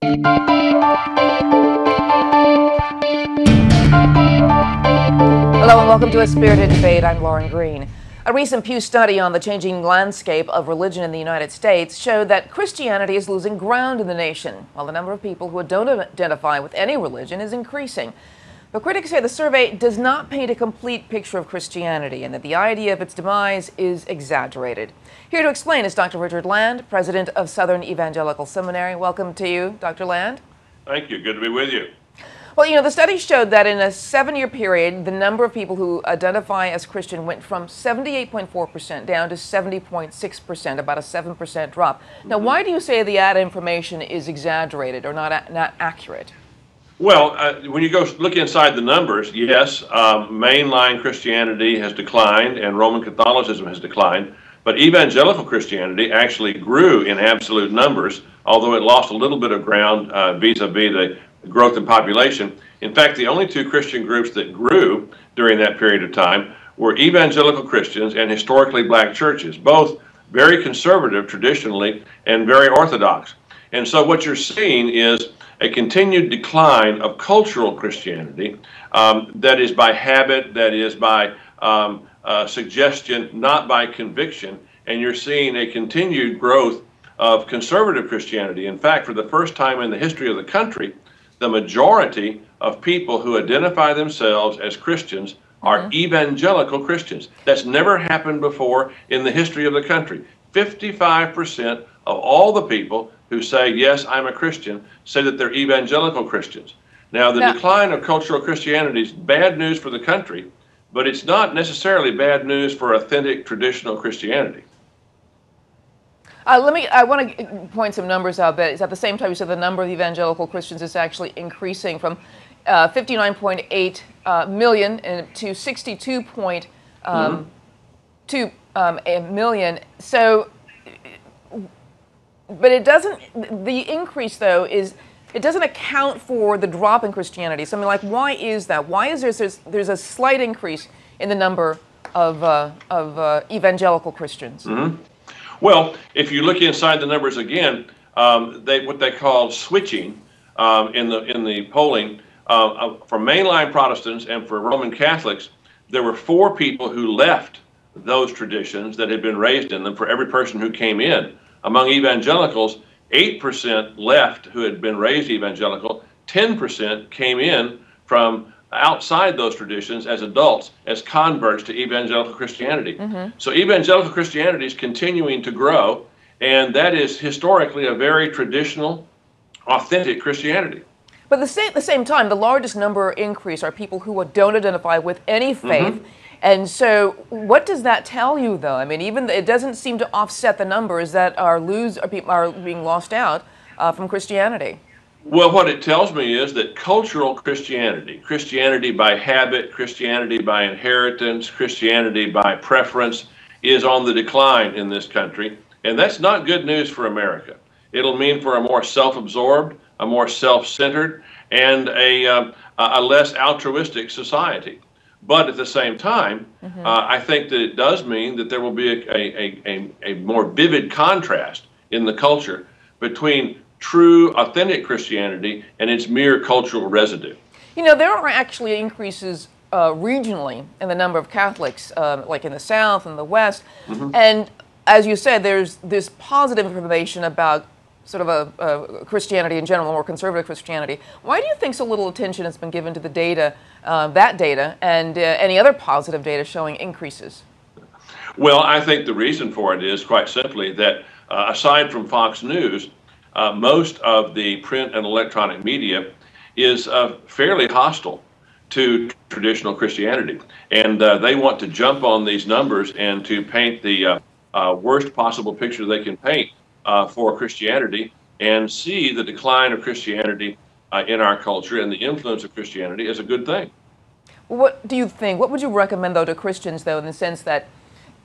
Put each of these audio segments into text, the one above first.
Hello and welcome to A Spirited Debate. I'm Lauren Green. A recent Pew study on the changing landscape of religion in the United States showed that Christianity is losing ground in the nation, while the number of people who don't identify with any religion is increasing. But critics say the survey does not paint a complete picture of Christianity and that the idea of its demise is exaggerated. Here to explain is Dr. Richard Land, president of Southern Evangelical Seminary. Welcome to you, Dr. Land. Thank you. Good to be with you. Well, the study showed that in a 7-year period, the number of people who identify as Christian went from 78.4% down to 70.6%, about a 7% drop. Now, why do you say the ad information is exaggerated or not accurate? Well, when you go look inside the numbers, yes, mainline Christianity has declined and Roman Catholicism has declined, but evangelical Christianity actually grew in absolute numbers, although it lost a little bit of ground vis-a-vis the growth in population. In fact, the only two Christian groups that grew during that period of time were evangelical Christians and historically black churches, both very conservative traditionally and very orthodox. And so what you're seeing is a continued decline of cultural Christianity that is by habit, that is by suggestion, not by conviction. And you're seeing a continued growth of conservative Christianity. In fact, for the first time in the history of the country, the majority of people who identify themselves as Christians are evangelical Christians. That's never happened before in the history of the country. 55% of all the people who say, yes, I'm a Christian, say that they're evangelical Christians. Now, the decline of cultural Christianity is bad news for the country, but it's not necessarily bad news for authentic traditional Christianity. I want to point some numbers out. That at the same time, you said the number of evangelical Christians is actually increasing from 59.8 million to 62.2 million. So, but it doesn't. The increase, though, it doesn't account for the drop in Christianity. So, I mean, like, why is that? Why is there's a slight increase in the number of evangelical Christians? Well, if you look inside the numbers again, what they call switching in the polling for mainline Protestants and for Roman Catholics, there were 4 people who left those traditions that had been raised in them for every person who came in. Among evangelicals, 8% left who had been raised evangelical, 10% came in from outside those traditions as adults, as converts to evangelical Christianity. So evangelical Christianity is continuing to grow, and that is historically a very traditional, authentic Christianity. But at the same time, the largest number increase are people who don't identify with any faith. And so what does that tell you, though? I mean, even it doesn't seem to offset the numbers that are being lost out from Christianity. Well, what it tells me is that cultural Christianity, Christianity by habit, Christianity by inheritance, Christianity by preference, is on the decline in this country. And that's not good news for America. It'll mean for a more self-absorbed, a more self-centered, and a less altruistic society. But at the same time, I think that it does mean that there will be a more vivid contrast in the culture between true, authentic Christianity and its mere cultural residue. There are actually increases regionally in the number of Catholics, like in the South and the West. And as you said, there's this positive information about sort of a Christianity in general, more conservative Christianity. Why do you think so little attention has been given to the data, that data, and any other positive data showing increases? Well, I think the reason for it is quite simply that aside from Fox News, most of the print and electronic media is fairly hostile to traditional Christianity. And they want to jump on these numbers and to paint the worst possible picture they can paint for Christianity and see the decline of Christianity in our culture and the influence of Christianity as a good thing. What do you think? What would you recommend, though, to Christians, though, in the sense that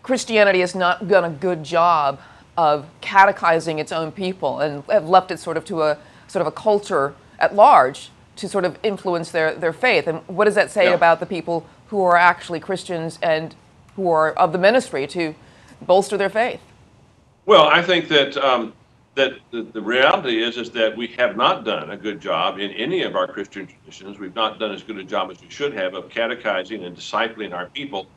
Christianity has not done a good job of catechizing its own people and have left it sort of to a culture at large to sort of influence their faith? And what does that say about the people who are actually Christians and who are of the ministry to bolster their faith? Well, I think that that the reality is that we have not done a good job in any of our Christian traditions. We've not done as good a job as we should have of catechizing and discipling our people.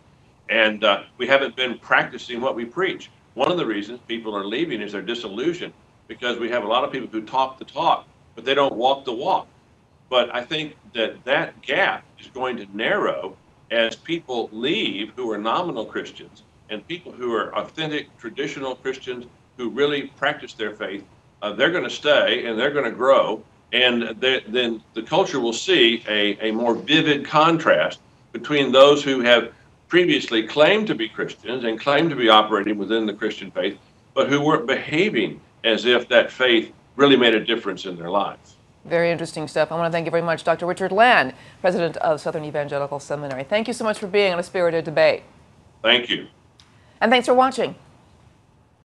And we haven't been practicing what we preach. One of the reasons people are leaving is they're disillusioned because we have a lot of people who talk the talk, but they don't walk the walk. But I think that that gap is going to narrow as people leave who are nominal Christians and people who are authentic, traditional Christians who really practice their faith. They're going to stay and they're going to grow. And then the culture will see a more vivid contrast between those who have previously claimed to be Christians and claimed to be operating within the Christian faith, but who weren't behaving as if that faith really made a difference in their lives. Very interesting stuff. I want to thank you very much, Dr. Richard Land, president of Southern Evangelical Seminary. Thank you so much for being on A Spirited Debate. Thank you. And thanks for watching.